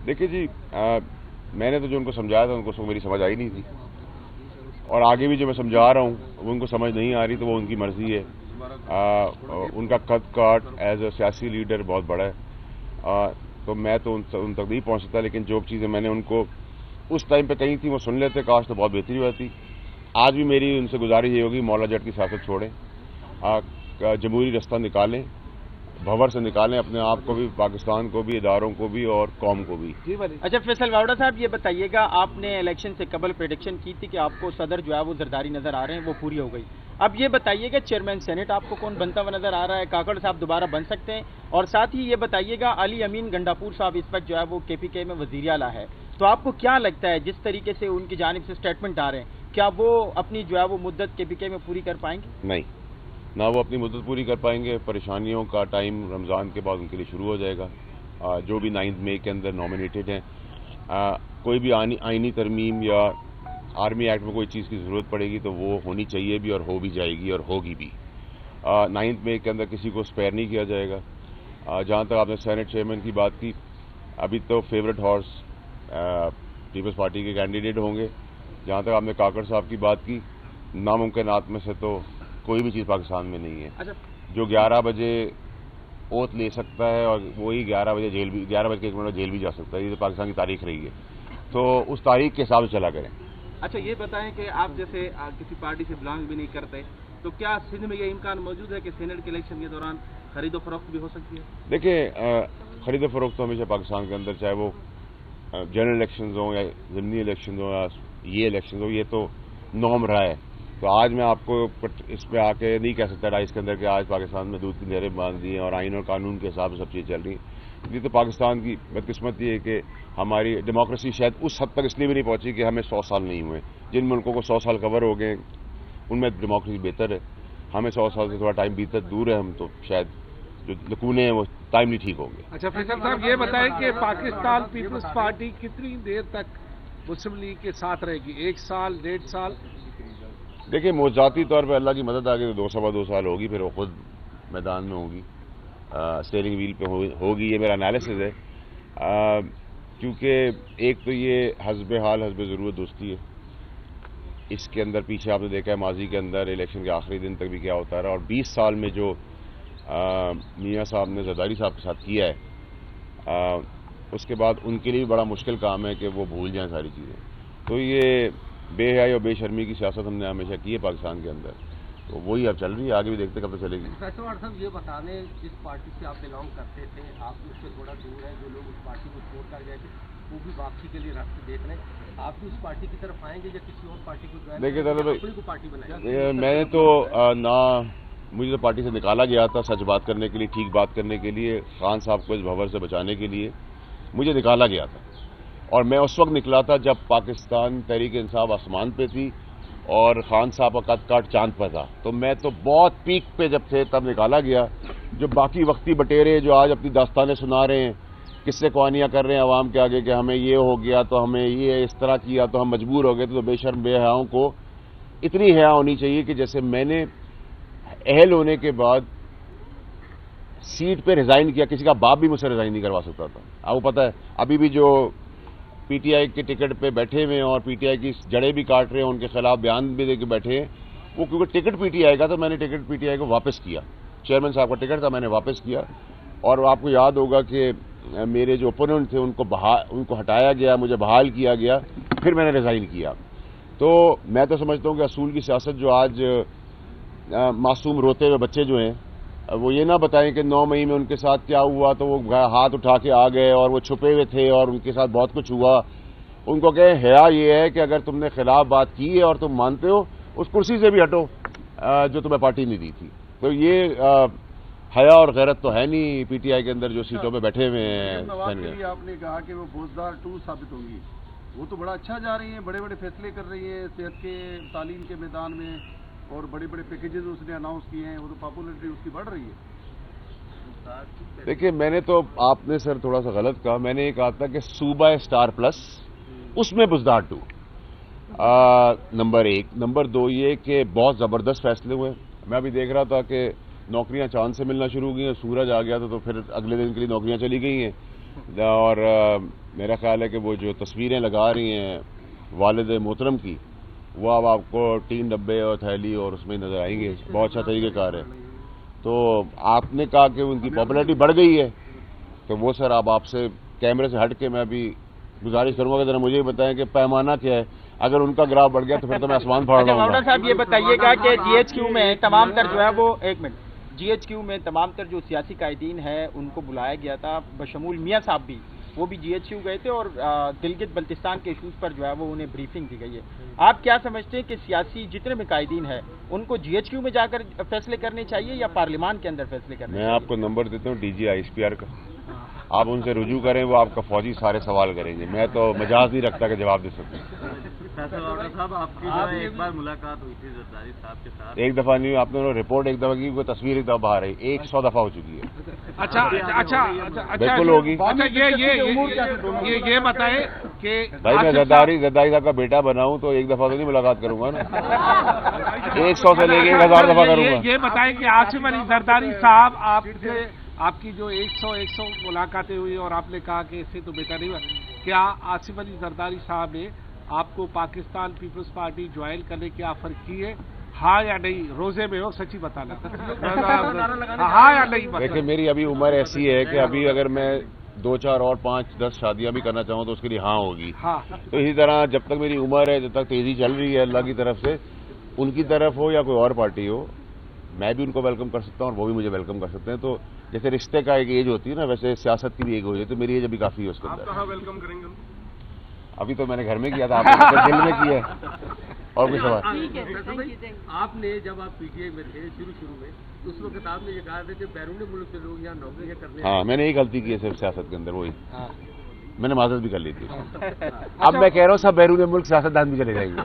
دیکھیے جی، میں نے تو جو ان کو سمجھایا تھا ان کو میری سمجھ آئی نہیں تھی، اور آگے بھی جو میں سمجھا رہا ہوں وہ ان کو سمجھ نہیں آ رہی، تو وہ ان کی مرضی ہے۔ ان کا قد کاٹ ایز اے سیاسی لیڈر بہت بڑا ہے، تو میں تو ان تک نہیں پہنچ سکتا، لیکن جو چیزیں میں نے ان کو اس ٹائم پہ کہی تھیں وہ سن لیتے، کاش تو بہت بہتری ہوتی۔ آج بھی میری ان سے گزارش یہ ہوگی، مولا جٹ کی سیاست چھوڑیں، جمہوری رستہ نکالیں، بھور سے نکالیں اپنے آپ کو بھی، پاکستان کو بھی، اداروں کو بھی اور قوم کو بھی۔ اچھا فیصل واوڈا صاحب، یہ بتائیے گا، آپ نے الیکشن سے قبل پریڈکشن کی تھی کہ آپ کو صدر جو ہے وہ زرداری نظر آ رہے ہیں، وہ پوری ہو گئی۔ اب یہ بتائیے گا چیئرمین سینٹ آپ کو کون بنتا ہوا نظر آ رہا ہے؟ کاکڑ صاحب دوبارہ بن سکتے ہیں؟ اور ساتھ ہی یہ بتائیے گا، علی امین گنڈاپور صاحب اس وقت جو ہے وہ کے پی کے میں وزیر اعلیٰ ہے، تو آپ کو کیا لگتا ہے جس طریقے سے ان کی جانب سے اسٹیٹمنٹ آ رہے ہیں، کیا وہ اپنی جو ہے وہ مدت کے پی کے میں پوری کر پائیں گے؟ نہیں، نہ وہ اپنی مدت پوری کر پائیں گے۔ پریشانیوں کا ٹائم رمضان کے بعد ان کے لیے شروع ہو جائے گا۔ جو بھی 9 مئی کے اندر نامینیٹڈ ہیں، کوئی بھی آئینی ترمیم یا آرمی ایکٹ میں کوئی چیز کی ضرورت پڑے گی تو وہ ہونی چاہیے بھی، اور ہو بھی جائے گی اور ہوگی بھی۔ 9 مئی کے اندر کسی کو اسپیئر نہیں کیا جائے گا۔ جہاں تک آپ نے سینٹ چیئرمین کی بات کی، ابھی تو فیورٹ ہارس پیپلز پارٹی کے کینڈیڈیٹ ہوں گے۔ جہاں تک آپ نے کاکڑ صاحب کی بات کی، ناممکنات میں سے تو کوئی بھی چیز پاکستان میں نہیں ہے۔ جو 11 بجے اوتھ لے سکتا ہے اور وہی 11 بجے 11 بج کے 1 منٹ میں جیل بھی جا سکتا ہے، یہ تو پاکستان کی تاریخ رہی ہے، تو اس تاریخ کے حساب سے چلا کریں۔ اچھا یہ بتائیں کہ آپ جیسے کسی پارٹی سے بلانگ بھی نہیں کرتے، تو کیا سندھ میں یہ امکان موجود ہے کہ سینٹ کے الیکشن کے دوران خرید و فروخت بھی ہو سکتی ہے؟ دیکھیں، خرید و فروخت تو ہمیشہ پاکستان کے اندر، چاہے وہ جنرل الیکشنز ہوں یا ضمنی الیکشنز ہوں یا یہ الیکشنز ہوں، یہ تو نارم رہا ہے۔ تو آج میں آپ کو اس پہ آ کے نہیں کہہ سکتا اس کے اندر کہ آج پاکستان میں دودھ کی نہریں باندھ دی ہیں اور آئین اور قانون کے حساب سے سب چیزیں چل رہی ہیں۔ یہ تو پاکستان کی بدقسمتی ہے کہ ہماری ڈیموکریسی شاید اس حد تک اس لیے بھی نہیں پہنچی کہ ہمیں 100 سال نہیں ہوئے۔ جن ملکوں کو 100 سال کور ہو گئے ان میں ڈیموکریسی بہتر ہے، ہمیں 100 سال سے تھوڑا ٹائم بیتا دور ہے، ہم تو شاید جو لکونے ہیں وہ ٹائملی ٹھیک ہوں گے۔ اچھا فیصل صاحب یہ بتائیں کہ پاکستان پیپلز پارٹی کتنی دیر تک مسلم لیگ کے ساتھ رہے گی؟ 1 سال 1.5 سال؟ دیکھیں، موضوعاتی طور پہ اللہ کی مدد آگے تو 2 سوا 2 سال ہوگی، پھر وہ خود میدان میں ہوگی، اسٹیئرنگ ویل پہ ہوگی، یہ میرا انالیسز ہے۔ کیونکہ ایک تو یہ حسب حال حسب ضرورت دوستی ہے، اس کے اندر پیچھے آپ نے دیکھا ہے ماضی کے اندر الیکشن کے آخری دن تک بھی کیا ہوتا رہا، اور 20 سال میں جو میاں صاحب نے زرداری صاحب کے ساتھ کیا ہے، اس کے بعد ان کے لیے بھی بڑا مشکل کام ہے کہ وہ بھول جائیں ساری چیزیں۔ تو یہ بے حیائی اور بے شرمی کی سیاست ہم نے ہمیشہ کی ہے پاکستان کے اندر، تو وہی اب چل رہی ہے، آگے بھی دیکھتے کب تک چلے گی۔ فیصل واڈا صاحب یہ بتا دیں، جس پارٹی سے آپ بلانگ کرتے تھے، آپ اس سے تھوڑا دور ہیں، جو لوگ اس پارٹی کو چھوڑ کر گئے تھے وہ بھی واپسی کے لیے راستے دیکھ رہے ہیں، آپ بھی اس پارٹی کی طرف آئیں گے یا کسی اور پارٹی کو جوائن دیکھیے اپنی کو پارٹی بنائیں؟ میں نے تو مجھے تو پارٹی سے نکالا گیا تھا سچ بات کرنے کے لیے، ٹھیک بات کرنے کے لیے، خان صاحب کو اس بھور سے بچانے کے لیے مجھے نکالا گیا تھا، اور میں اس وقت نکلا تھا جب پاکستان تحریک انصاف آسمان پہ تھی اور خان صاحب کا قد کاٹ چاند پہ تھا، تو میں تو بہت پیک پہ جب تھے تب نکالا گیا۔ جو باقی وقتی بٹیرے جو آج اپنی داستانیں سنا رہے ہیں، قصے قوانیاں کر رہے ہیں عوام کے آگے کہ ہمیں یہ ہو گیا تو ہمیں یہ اس طرح کیا تو ہم مجبور ہو گئے، تو بے شرم بے حیاؤں کو اتنی حیا ہونی چاہیے کہ جیسے میں نے اہل ہونے کے بعد سیٹ پہ ریزائن کیا، کسی کا باپ بھی مجھ سے ریزائن نہیں کروا سکتا تھا۔ آپ کو پتہ ہے ابھی بھی جو پی ٹی آئی کے ٹکٹ پہ بیٹھے ہوئے ہیں اور پی ٹی آئی کی جڑیں بھی کاٹ رہے ہیں، ان کے خلاف بیان بھی دے کے بیٹھے ہیں، وہ کیونکہ ٹکٹ پی ٹی آئی کا، تو میں نے ٹکٹ پی ٹی آئی کو واپس کیا، چیئرمین صاحب کا ٹکٹ تھا میں نے واپس کیا، اور آپ کو یاد ہوگا کہ میرے جو اوپوننٹ تھے ان کو ہٹایا گیا، مجھے بحال کیا گیا، پھر میں نے ریزائن کیا۔ تو میں تو سمجھتا ہوں کہ اصول کی سیاست جو آج معصوم روتے ہوئے بچے جو ہیں وہ یہ نہ بتائیں کہ 9 مئی میں ان کے ساتھ کیا ہوا تو وہ ہاتھ اٹھا کے آ گئے اور وہ چھپے ہوئے تھے اور ان کے ساتھ بہت کچھ ہوا۔ ان کو کہیں حیا یہ ہے کہ اگر تم نے خلاف بات کی ہے اور تم مانتے ہو، اس کرسی سے بھی ہٹو جو تمہیں پارٹی نہیں دی تھی۔ تو یہ حیا اور غیرت تو ہے نہیں پی ٹی آئی کے اندر جو سیٹوں پہ بیٹھے ہوئے ہیں۔ آپ نے کہا کہ وہ بوزدار 2 ثابت ہوگی، وہ تو بڑا اچھا جا رہی ہیں، بڑے بڑے فیصلے کر رہی ہیں صحت کے، تعلیم کے میدان میں، اور بڑے بڑے پیکیجز اس نے اناؤنس کیے ہیں، وہ تو پاپولرٹی اس کی بڑھ رہی ہے۔ دیکھیے میں نے تو، آپ نے سر تھوڑا سا غلط کہا، میں نے یہ کہا تھا کہ صوبہ اسٹار پلس اس میں بزدار 2 نمبر 1۔ نمبر 2 یہ کہ بہت زبردست فیصلے ہوئے۔ میں ابھی دیکھ رہا تھا کہ نوکریاں چاند سے ملنا شروع ہو گئی ہیں، سورج آ گیا تو پھر اگلے دن کے لیے نوکریاں چلی گئی ہیں، اور میرا خیال ہے کہ وہ جو تصویریں لگا رہی ہیں والد محترم کی، وہ اب آپ کو 3 ڈبے اور تھیلی اور اس میں نظر آئیں گے. بہت اچھا طریقہ کار ہے. تو آپ نے کہا کہ ان کی پاپولیرٹی بڑھ گئی ہے، تو وہ سر اب آپ سے کیمرے سے ہٹ کے میں ابھی گزارش کروں گا کہ ذرا مجھے بھی بتائیں کہ پیمانہ کیا ہے. اگر ان کا گراف بڑھ گیا تو پھر تو میں آسمان پھاڑ رہا ہوں. مولانا صاحب یہ بتائیے گا کہ جی ایچ کیو میں تمام تر جو ہے وہ جی ایچ کیو میں تمام تر جو سیاسی قائدین ہیں ان کو بلایا گیا تھا، بشمول میاں صاحب بھی، وہ بھی جی ایچ کیو گئے تھے اور گلگت بلتستان کے ایشوز پر جو ہے وہ انہیں بریفنگ دی گئی ہے. آپ کیا سمجھتے ہیں کہ سیاسی جتنے بھی قائدین ہیں ان کو جی ایچ کیو میں جا کر فیصلے کرنے چاہیے یا پارلیمان کے اندر فیصلے کرنے چاہیے؟ میں آپ کو نمبر دیتا ہوں D G I S P R کا، آپ ان سے رجوع کریں، وہ آپ کا فوجی سارے سوال کریں گے. میں تو مجاز نہیں رکھتا کہ جواب دے سکتا. صاحب آپ کی ایک بار ملاقات ہوئی تھی زرداری صاحب کے ساتھ؟ ایک دفعہ نہیں، آپ نے رپورٹ ایک دفعہ کی، وہ تصویر ایک دفعہ باہر آئی، 100 دفعہ ہو چکی ہے. اچھا بالکل ہوگی. یہ بتائیں کہ بھائی میں زرداری صاحب کا بیٹا بنا ہوں تو ایک دفعہ تو نہیں ملاقات کروں گا نا، 100 سے لے کے 1000 دفعہ کروں گا. یہ بتائیں کہ عاصم علی زرداری صاحب آپ کی جو 100 ملاقاتیں ہوئی اور آپ نے کہا کہ اس سے تو بیٹا نہیں ہوا، کیا عاصم علی زرداری صاحب نے آپ کو پاکستان پیپلز پارٹی جوائن کرنے کی آفر کی ہے؟ ہاں یا نہیں؟ روزے میں ہو، سچی بتانا. ہاں یا نہیں؟ دیکھیں میری ابھی عمر ایسی ہے کہ ابھی اگر میں 2 4 اور 5 10 شادیاں بھی کرنا چاہوں تو اس کے لیے ہاں ہوگی. تو اسی طرح جب تک میری عمر ہے، جب تک تیزی چل رہی ہے اللہ کی طرف سے، ان کی طرف ہو یا کوئی اور پارٹی ہو، میں بھی ان کو ویلکم کر سکتا ہوں اور وہ بھی مجھے ویلکم کر سکتے ہیں. تو جیسے رشتے کا ایک ایج ہوتی ہے نا، ویسے سیاست کی بھی ایک ہوتی ہے. تو میری ایج ابھی کافی ہے اس کے اندر. کہاں ویلکم کریں گے؟ ابھی تو میں نے گھر میں کیا تھا، آپ نے دل میں کیا ہے. اور کوئی سوال؟ آپ نے جب آپ پی ٹی آئی میں تھے شروع میں، اس وقت آپ نے یہ کہا تھا کہ بیرون ملک سے لوگ یہاں نوکریاں کرنے. ہاں میں نے ایک غلطی کی ہے صرف سیاست کے اندر، وہی میں نے معذرت بھی کر لی تھی. اب میں کہہ رہا ہوں سب بیرون ملک سیاستدان بھی چلے جائیں گے.